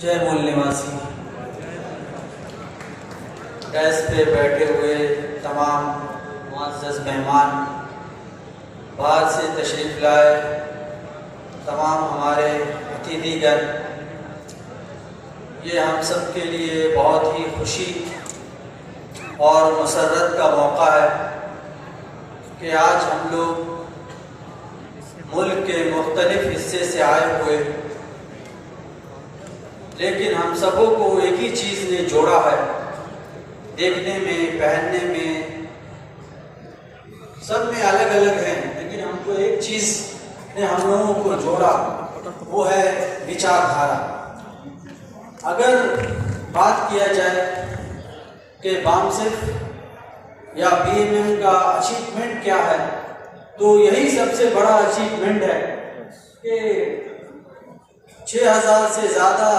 जय मूल निवासी, डैश पे बैठे हुए तमाम मुअज़्ज़ज़ मेहमान, बाहर से तशरीफ़ लाए तमाम हमारे अतिथिगण, ये हम सब के लिए बहुत ही खुशी और मसर्रत का मौका है कि आज हम लोग मुल्क के मुख्तलिफ़ हिस्से से आए हुए, लेकिन हम सबों को एक ही चीज़ ने जोड़ा है, देखने में, पहनने में, सब में अलग अलग हैं, लेकिन हमको एक चीज़ ने हम लोगों को जोड़ा, वो है विचारधारा। अगर बात किया जाए कि बामसिफ या बीएमएम का अचीवमेंट क्या है, तो यही सबसे बड़ा अचीवमेंट है कि 6000 से ज़्यादा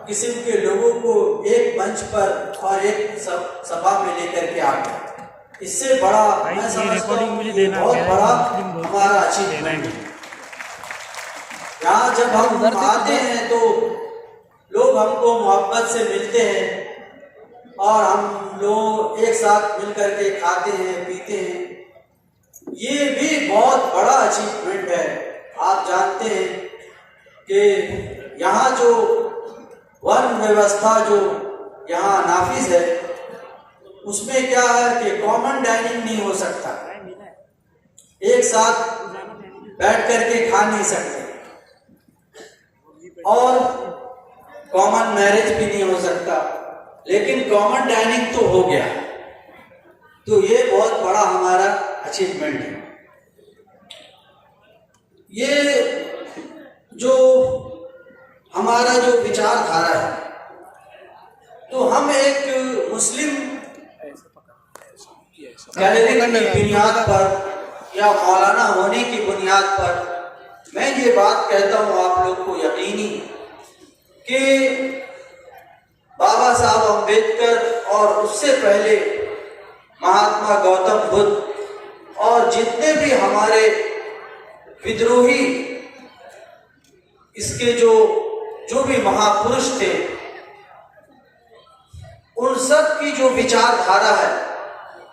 किस्म के लोगों को एक मंच पर और एक सभा में लेकर के आ गया। इससे बड़ा मैं समझता हूँ कि बहुत बड़ा हमारा अचीवमेंट है। यहाँ जब हम आते हैं तो लोग हमको मोहब्बत से मिलते हैं और हम लोग एक साथ मिल करके खाते हैं, पीते हैं। ये भी बहुत बड़ा अचीवमेंट है। आप जानते हैं कि यहाँ जो वन व्यवस्था जो यहाँ नाफिज है, उसमें क्या है कि कॉमन डाइनिंग नहीं हो सकता, एक साथ बैठ करके खा नहीं सकते, और कॉमन मैरिज भी नहीं हो सकता, लेकिन कॉमन डाइनिंग तो हो गया। तो ये बहुत बड़ा हमारा अचीवमेंट है। ये जो हमारा जो विचारधारा है, तो हम एक मुस्लिम कैलेंडर की बुनियाद पर या मौलाना होने की बुनियाद पर मैं ये बात कहता हूँ आप लोग को यकीनी कि बाबा साहब अम्बेडकर और उससे पहले महात्मा गौतम बुद्ध और जितने भी हमारे विद्रोही इसके जो भी महापुरुष थे, उन सब की जो विचारधारा है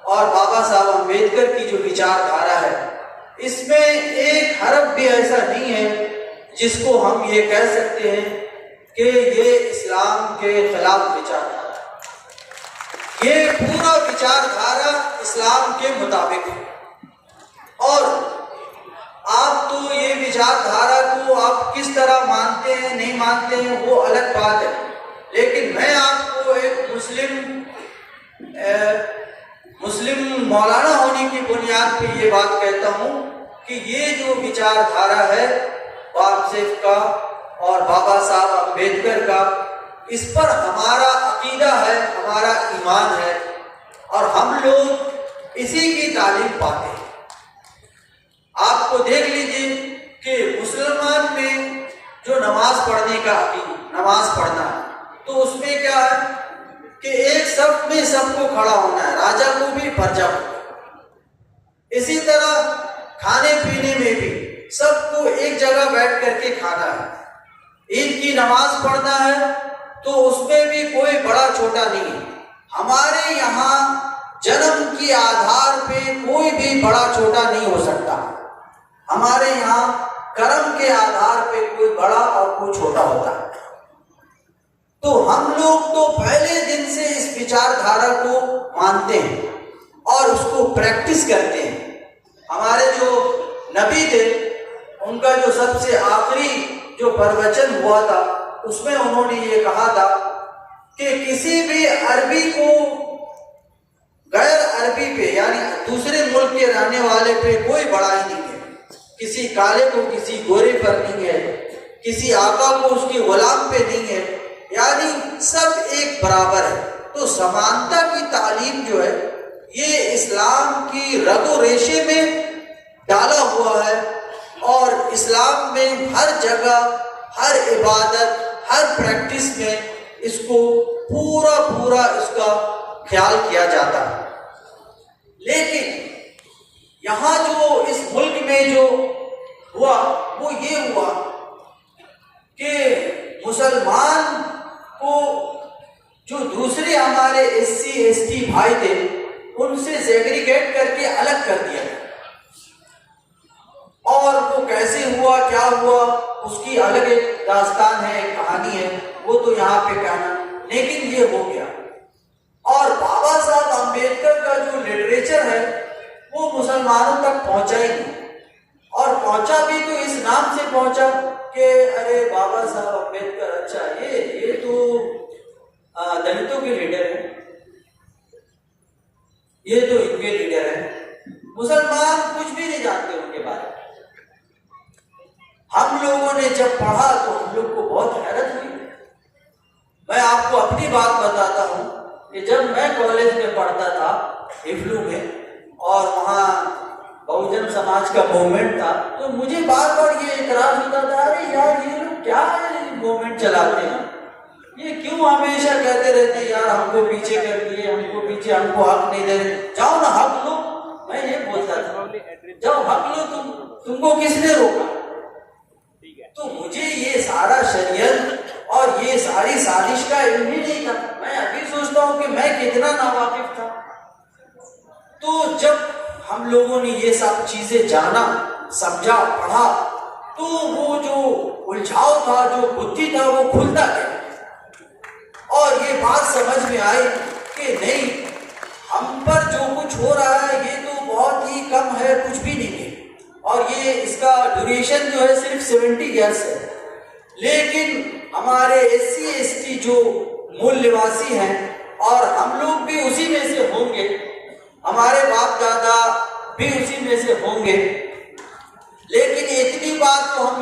और बाबा साहब अम्बेडकर की जो विचारधारा है, इसमें एक हरफ भी ऐसा नहीं है जिसको हम ये कह सकते हैं कि ये इस्लाम के खिलाफ विचारधारा। ये पूरा विचारधारा इस्लाम के मुताबिक है। और आप तो ये विचारधारा को आप किस तरह मानते हैं, नहीं मानते हैं, वो अलग बात है, लेकिन मैं आपको एक मुस्लिम मौलाना होने की बुनियाद पे ये बात कहता हूँ कि ये जो विचारधारा है बामसिफ का और बाबा साहब अम्बेडकर का, इस पर हमारा अकीदा है, हमारा ईमान है, और हम लोग इसी की तालीम पाते हैं। आपको देख लीजिए कि मुसलमान में जो नमाज पढ़ने का नमाज पढ़ना है, तो उसमें क्या है कि एक सफ में सबको खड़ा होना है, राजा को भी प्रजा को। इसी तरह खाने पीने में भी सबको एक जगह बैठ करके खाना है। ईद की नमाज पढ़ना है तो उसमें भी कोई बड़ा छोटा नहीं है। हमारे यहाँ जन्म के आधार पे कोई भी बड़ा छोटा नहीं हो सकता। हमारे यहाँ कर्म के आधार पे कोई बड़ा और कोई छोटा होता है। तो हम लोग तो पहले दिन से इस विचारधारा को मानते हैं और उसको प्रैक्टिस करते हैं। हमारे जो नबी थे, उनका जो सबसे आखिरी जो प्रवचन हुआ था, उसमें उन्होंने ये कहा था कि किसी भी अरबी को गैर अरबी पे यानी दूसरे मुल्क के रहने वाले पे कोई बड़ाई नहीं है। किसी काले को किसी गोरे पर नहीं है, किसी आका को उसके गुलाम पे नहीं है, यानी सब एक बराबर है। तो समानता की तालीम जो है, ये इस्लाम की रगो रेशे में डाला हुआ है, और इस्लाम में हर जगह, हर इबादत, हर प्रैक्टिस में इसको पूरा इसका ख्याल किया जाता है। लेकिन यहाँ जो इस मुल्क में जो हुआ वो ये हुआ कि मुसलमान थे उनसे सेग्रीगेट करके अलग कर दिया गया। और वो कैसे हुआ, क्या हुआ, उसकी अलग एक दास्तान है, एक कहानी है, वो तो यहाँ पे कहना, लेकिन ये हो गया। और बाबा साहब अम्बेडकर का जो लिटरेचर है वो मुसलमानों तक पहुंचा ही नहीं, और पहुंचा भी तो इस नाम से पहुंचा कि अरे बाबा साहब अम्बेडकर, अच्छा ये तो दलितों के लीडर है, ये तो इनके लीडर है। मुसलमान कुछ भी नहीं जानते उनके बारे में। हम लोगों ने जब पढ़ा तो हम लोग को बहुत हैरत हुई। मैं आपको अपनी बात बताता हूं कि जब मैं कॉलेज में पढ़ता था हिफलू में, और वहाँ बहुजन समाज का मूवमेंट था, तो मुझे बार बार ये इतराज होता था, अरे यार ये लोग क्या मूवमेंट चलाते हैं, ये क्यों हमेशा कहते रहते हैं यार हमको पीछे कर दिए, हमको पीछे, हमको हक नहीं दे रहे, जाओ ना हक लो। मैं ये बोलता था, जाओ हक लो, तुमको किसने रोका। तो मुझे ये सारा षड्यंत्र और ये सारी साजिश का इल्म ही नहीं था। मैं अभी सोचता हूँ कि मैं कितना नावाकिफ था। तो जब हम लोगों ने ये सब चीजें जाना, समझा, पढ़ा, तो वो जो उलझाव था, जो बुद्धि था, वो खुलता गया। और ये बात समझ में आई कि नहीं, हम पर जो कुछ हो रहा है ये तो बहुत ही कम है, कुछ भी नहीं है, और ये इसका ड्यूरेशन जो है सिर्फ 70 ईयर्स है। लेकिन हमारे SC ST जो मूल निवासी हैं, और हम लोग भी उसी में से होंगे, हमारे बाप दादा भी उसी में से होंगे, लेकिन इतनी बात तो हम